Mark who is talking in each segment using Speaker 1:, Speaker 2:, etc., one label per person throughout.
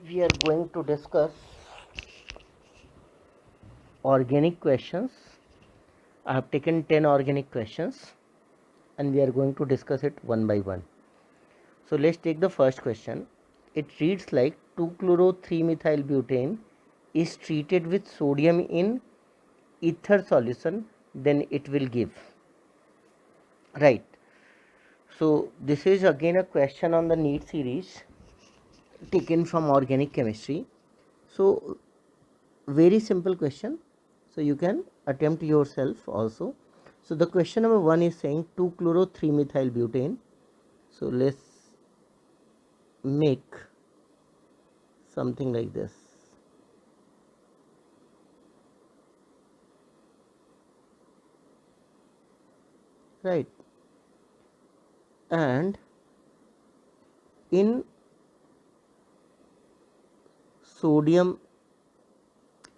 Speaker 1: We are going to discuss organic questions. I have taken 10 organic questions and we are going to discuss it one by one. So let's take the first question. It reads like 2-chloro-3-methyl-butane is treated with sodium in ether solution, then it will give. Right. So this is again a question on the NEET series taken from organic chemistry. So very simple question, so you can attempt yourself also. So the question number 1 is saying 2-chloro-3-methyl-butane. So let's make something like this. Right. And in sodium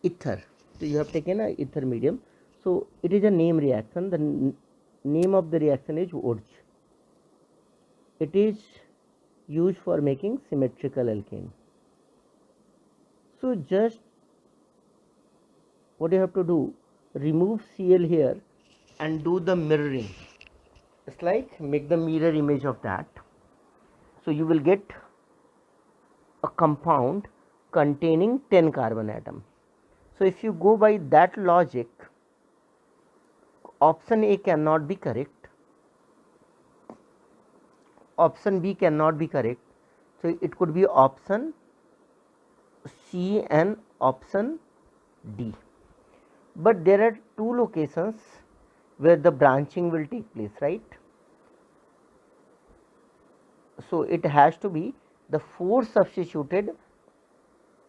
Speaker 1: ether, so you have taken a ether medium, so it is a name reaction. The name of the reaction is Wurtz. It is used for making symmetrical alkane. So just what you have to do, remove Cl here and do the mirroring. It's like make the mirror image of that. So you will get a compound containing 10 carbon atom. So if you go by that logic, option A cannot be correct, option B cannot be correct, so it could be option C and option D. But there are two locations where the branching will take place, right? So it has to be the 4 substituted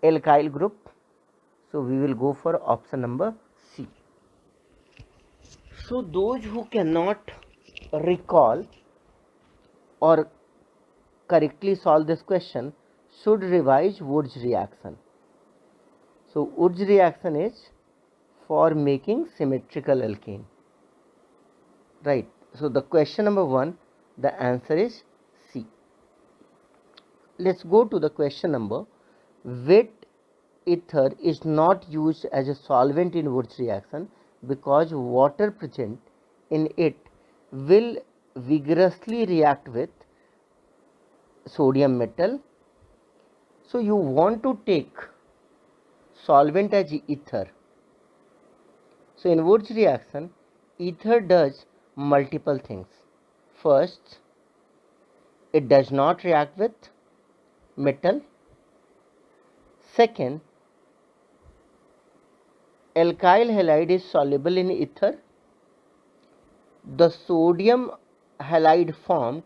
Speaker 1: alkyl group. So we will go for option number C. So those who cannot recall or correctly solve this question should revise Wurtz reaction. So Wurtz reaction is for making symmetrical alkane. Right. So the question number 1, the answer is C. Let's go to the question number. Wet ether is not used as a solvent in Wurtz reaction because water present in it will vigorously react with sodium metal. So you want to take solvent as ether. So in Wurtz reaction, ether does multiple things. First, it does not react with metal. Second, alkyl halide is soluble in ether. The sodium halide formed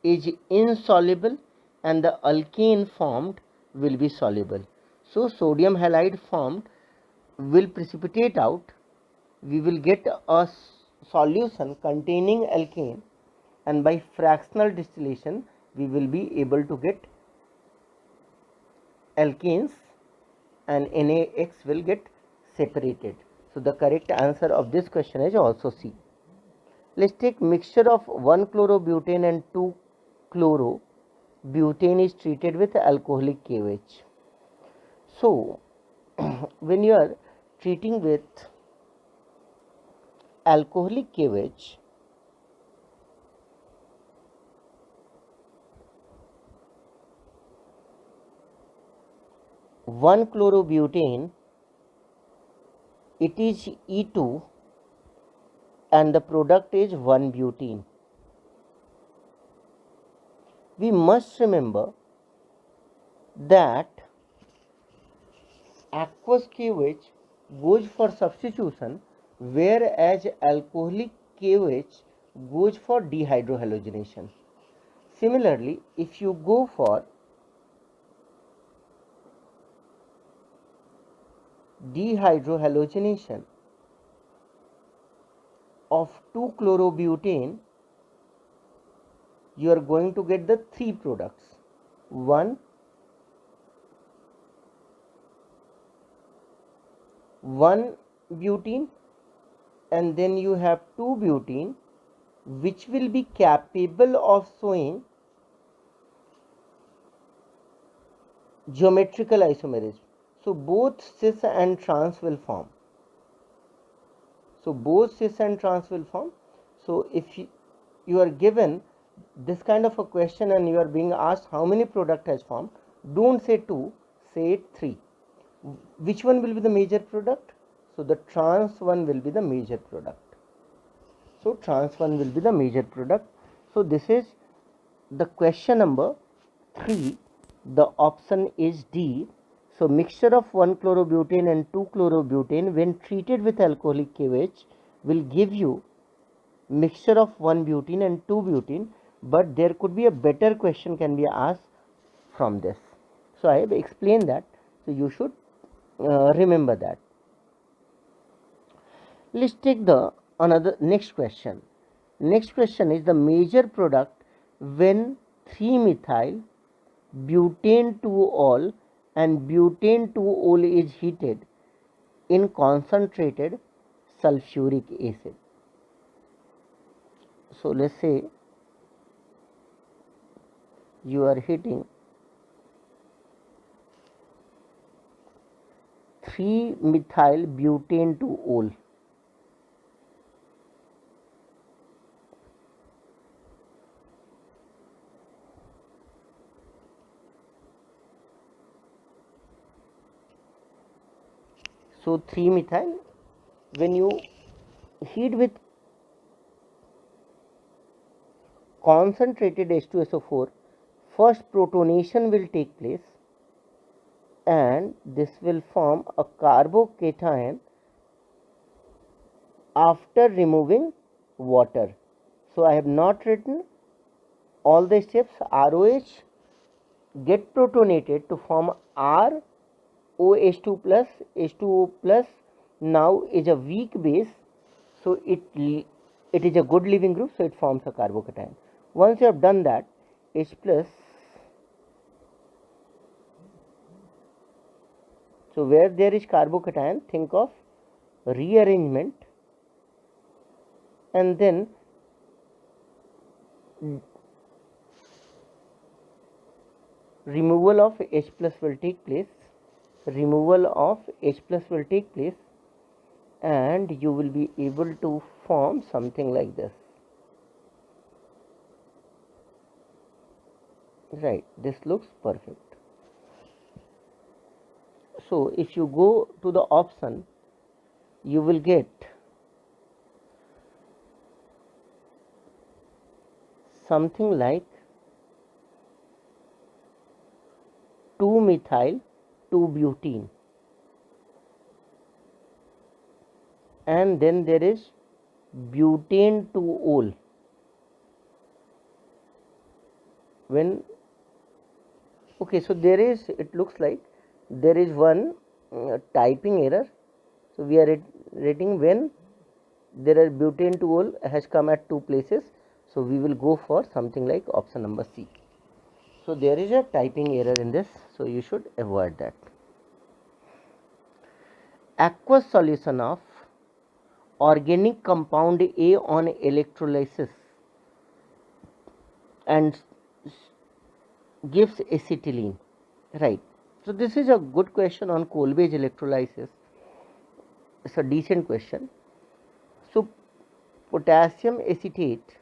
Speaker 1: is insoluble and the alkane formed will be soluble. So sodium halide formed will precipitate out. We will get a solution containing alkane, and by fractional distillation we will be able to get alkanes and NaX will get separated. So the correct answer of this question is also C. Let's take mixture of 1-chlorobutane and 2-chlorobutane is treated with alcoholic KOH. So when you are treating with alcoholic KOH, one chlorobutane, it is E2 and the product is 1-butene. We must remember that aqueous KOH goes for substitution, whereas alcoholic KOH goes for dehydrohalogenation. Similarly, if you go for dehydrohalogenation of 2-chlorobutane, you are going to get the 3 products. 1-butene and then you have 2-butene, which will be capable of showing geometrical isomerism. So both cis and trans will form. So both cis and trans will form. So if you are given this kind of a question and you are being asked how many product has formed, don't say 2, say 3. Which one will be the major product? So the trans one will be the major product. So trans one will be the major product. So this is the question number 3. The option is D. So mixture of 1-chlorobutane and 2-chlorobutane when treated with alcoholic KOH will give you mixture of 1-butene and 2-butene, but there could be a better question can be asked from this. So I have explained that, so you should remember that. Let's take the another next question. Next question is the major product when 3-methyl butane 2-ol and butane 2-ol is heated in concentrated sulfuric acid. So let's say you are heating 3-methyl butane 2-ol. So 3-methyl, when you heat with concentrated H2SO4, first protonation will take place and this will form a carbocation after removing water. So I have not written all the steps. ROH get protonated to form ROH2 plus H2O plus now is a weak base, so it is a good leaving group, so it forms a carbocation. Once you have done that, H plus, so where there is carbocation, think of rearrangement and then removal of H plus will take place, and you will be able to form something like this. Right, this looks perfect. So if you go to the option, you will get something like 2-methyl 2-butene, and then there is butane 2-ol. When okay, so there is, it looks like there is one typing error. So we are writing when there are butane 2-ol has come at 2 places, so we will go for something like option number C. So there is a typing error in this, so you should avoid that. Aqueous solution of organic compound A on electrolysis and gives acetylene, right? So this is a good question on Kolbe's electrolysis. It's a decent question. So potassium acetate,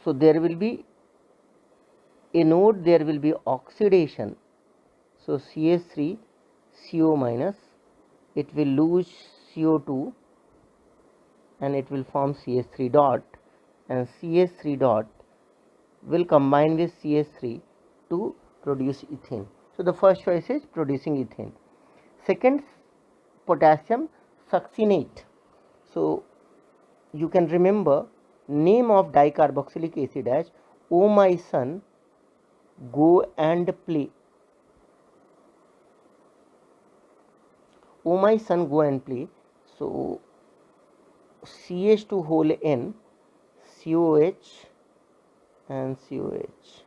Speaker 1: so there will be anode, there will be oxidation, so CH3 CO minus, it will lose CO2 and it will form CH3 dot, and CH3 dot will combine with CH3 to produce ethane. So the first choice is producing ethane. Second, potassium succinate. So you can remember name of dicarboxylic acid as Oh My Son Go and Play. Oh My Son Go and Play. So CH2 whole N, COH and COH.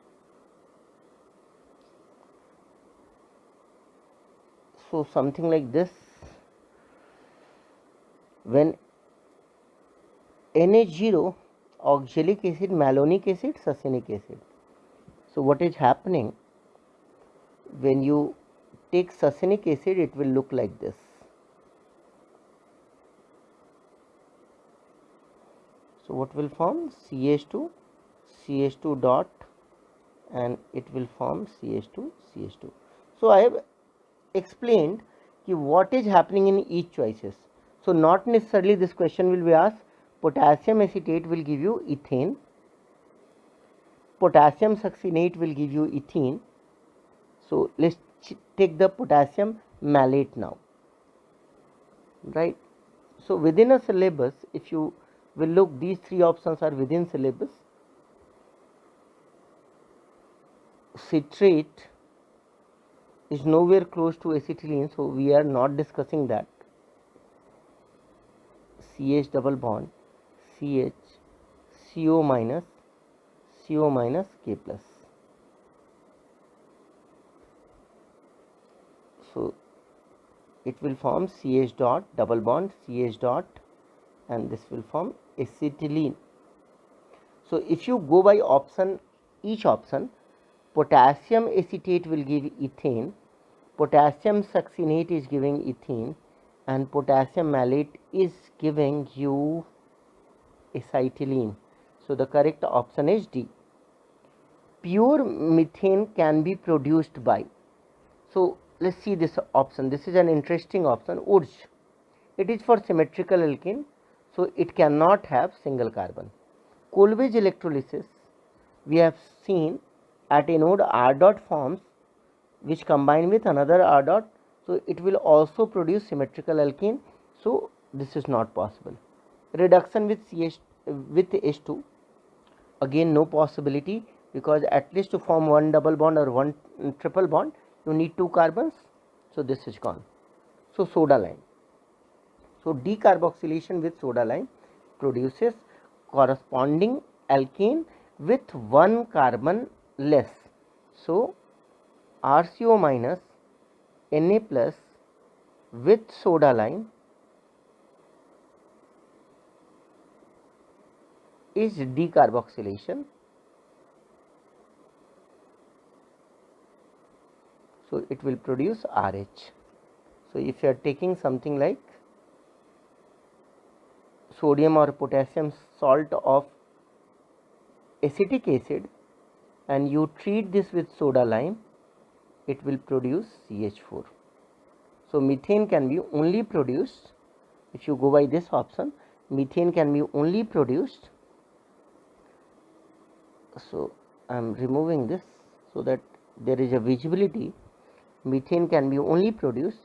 Speaker 1: So something like this. When NH0, oxalic acid, malonic acid, succinic acid. So what is happening when you take succinic acid, it will look like this. So what will form? CH2, CH2 dot, and it will form CH2, CH2. So I have explained what is happening in each choices. So not necessarily this question will be asked. Potassium acetate will give you ethane. Potassium succinate will give you ethene. So let's take the potassium malate now, right? So within a syllabus, if you will look, these three options are within syllabus. Citrate is nowhere close to acetylene, so we are not discussing that. CH double bond, CH, CO minus K plus. So it will form CH dot double bond CH dot, and this will form acetylene. So if you go by option, each option, potassium acetate will give ethane, potassium succinate is giving ethene, and potassium malate is giving you acetylene. So the correct option is D. Pure methane can be produced by. So let's see this option. This is an interesting option. Urj. It is for symmetrical alkene, so it cannot have single carbon. Coleridge electrolysis, we have seen at a node R dot forms which combine with another R dot, so it will also produce symmetrical alkene, so this is not possible. Reduction with H2, again no possibility, because at least to form one double bond or one triple bond you need two carbons, so this is gone. So soda lime. So decarboxylation with soda lime produces corresponding alkane with one carbon less. So RCO minus Na plus with soda lime is decarboxylation. So it will produce RH. So if you are taking something like sodium or potassium salt of acetic acid and you treat this with soda lime, it will produce CH4. So methane can be only produced, if you go by this option, methane can be only produced. So I am removing this so that there is a visibility. Methane can be only produced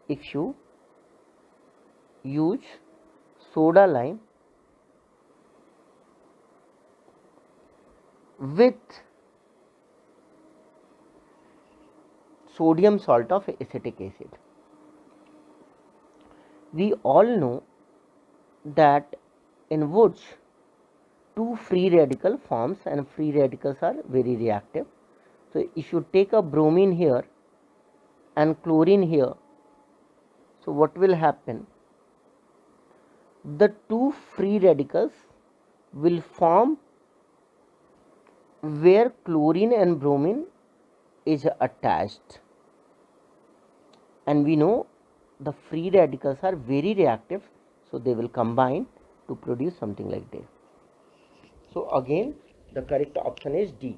Speaker 1: if you use soda lime with sodium salt of acetic acid. We all know that in woods two free radical forms, and free radicals are very reactive. So if you take a bromine here and chlorine here, so what will happen? The two free radicals will form where chlorine and bromine is attached, and we know the free radicals are very reactive, so they will combine to produce something like this. So again the correct option is D.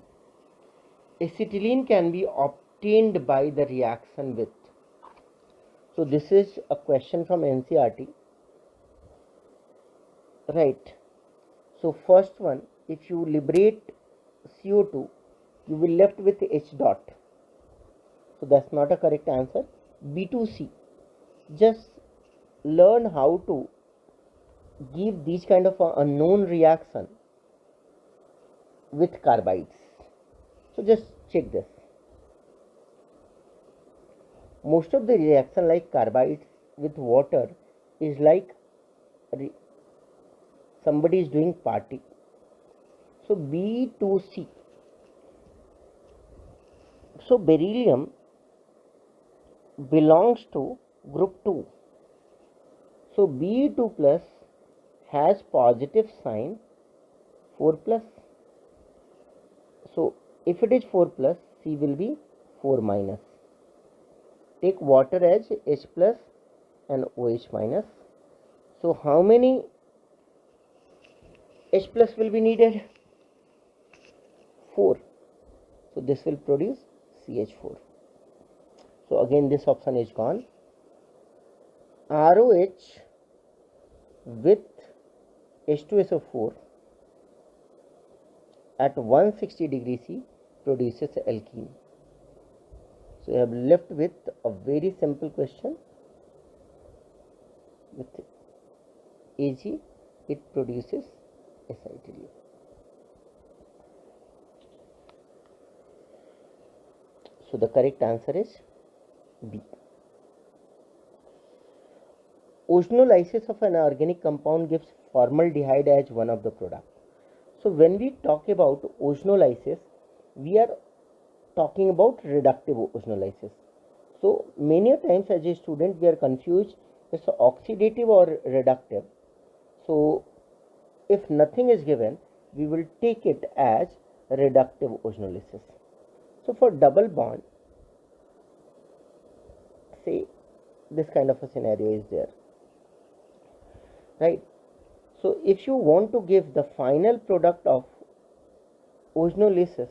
Speaker 1: Acetylene can be obtained by the reaction with. So this is a question from NCERT, right? So first one, if you liberate CO2, you will left with H dot. So that's not a correct answer. B2C. Just learn how to give these kind of a unknown reaction with carbides. So just check this. Most of the reaction like carbides with water is like somebody is doing party. So B2C. So beryllium belongs to group 2. So Be2 plus has positive sign 4 plus. So If it is 4 plus, C will be 4 minus. Take water as H plus and OH minus. So how many H plus will be needed? 4. So this will produce CH4. So again this option is gone. ROH with H2SO4 at 160 degree C produces alkene. So you have left with a very simple question. With Ag, it produces acetylene. So the correct answer is B. Oznolysis of an organic compound gives formaldehyde as one of the products. So when we talk about oznolysis, we are talking about reductive oznolysis. So many times as a student we are confused, it's oxidative or reductive. So if nothing is given, we will take it as reductive oznolysis. So for double bond, say this kind of a scenario is there, right? So if you want to give the final product of oznolysis,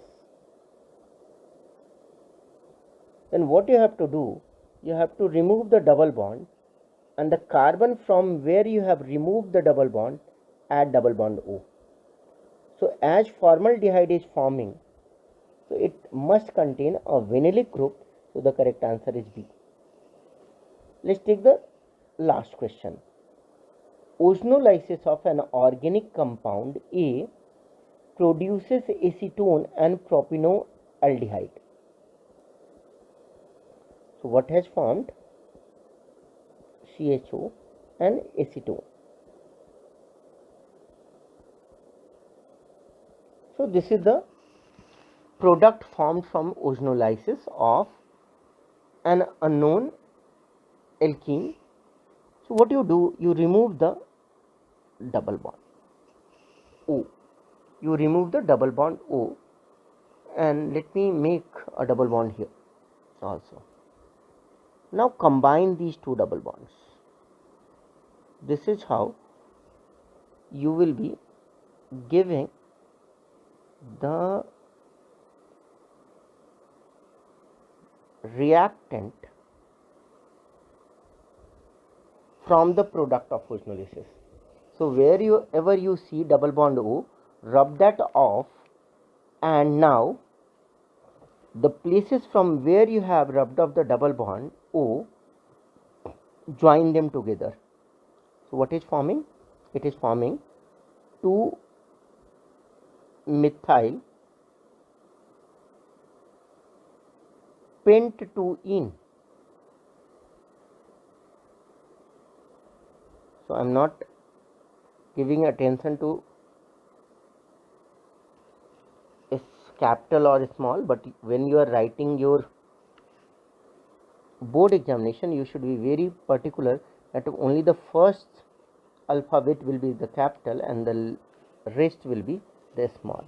Speaker 1: then what you have to do, you have to remove the double bond, and the carbon from where you have removed the double bond, add double bond O. So as formaldehyde is forming, so it must contain a vinylic group. So the correct answer is B. Let's take the last question. Oznolysis of an organic compound A produces acetone and propanoaldehyde. So what has formed? CHO and acetone. So this is the product formed from oznolysis of an unknown alkene. So what you do, you remove the double bond O. You remove the double bond O, and let me make a double bond here also. Now combine these two double bonds. This is how you will be giving the reactant from the product of oznolysis. So wherever you see double bond O, rub that off, and now the places from where you have rubbed off the double bond O, join them together. So what is forming? It is forming 2-methyl pent-2-ene. So I am not giving attention to is capital or small, but when you are writing your board examination, you should be very particular that only the first alphabet will be the capital and the rest will be the small.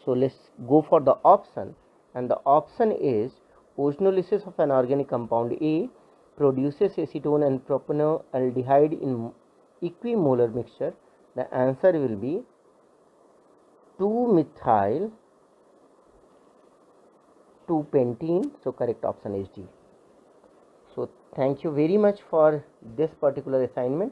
Speaker 1: So let's go for the option, and the option is oznolysis of an organic compound A produces acetone and propanoaldehyde in equimolar mixture. The answer will be 2-methyl 2-pentene. So correct option is D. So thank you very much for this particular assignment.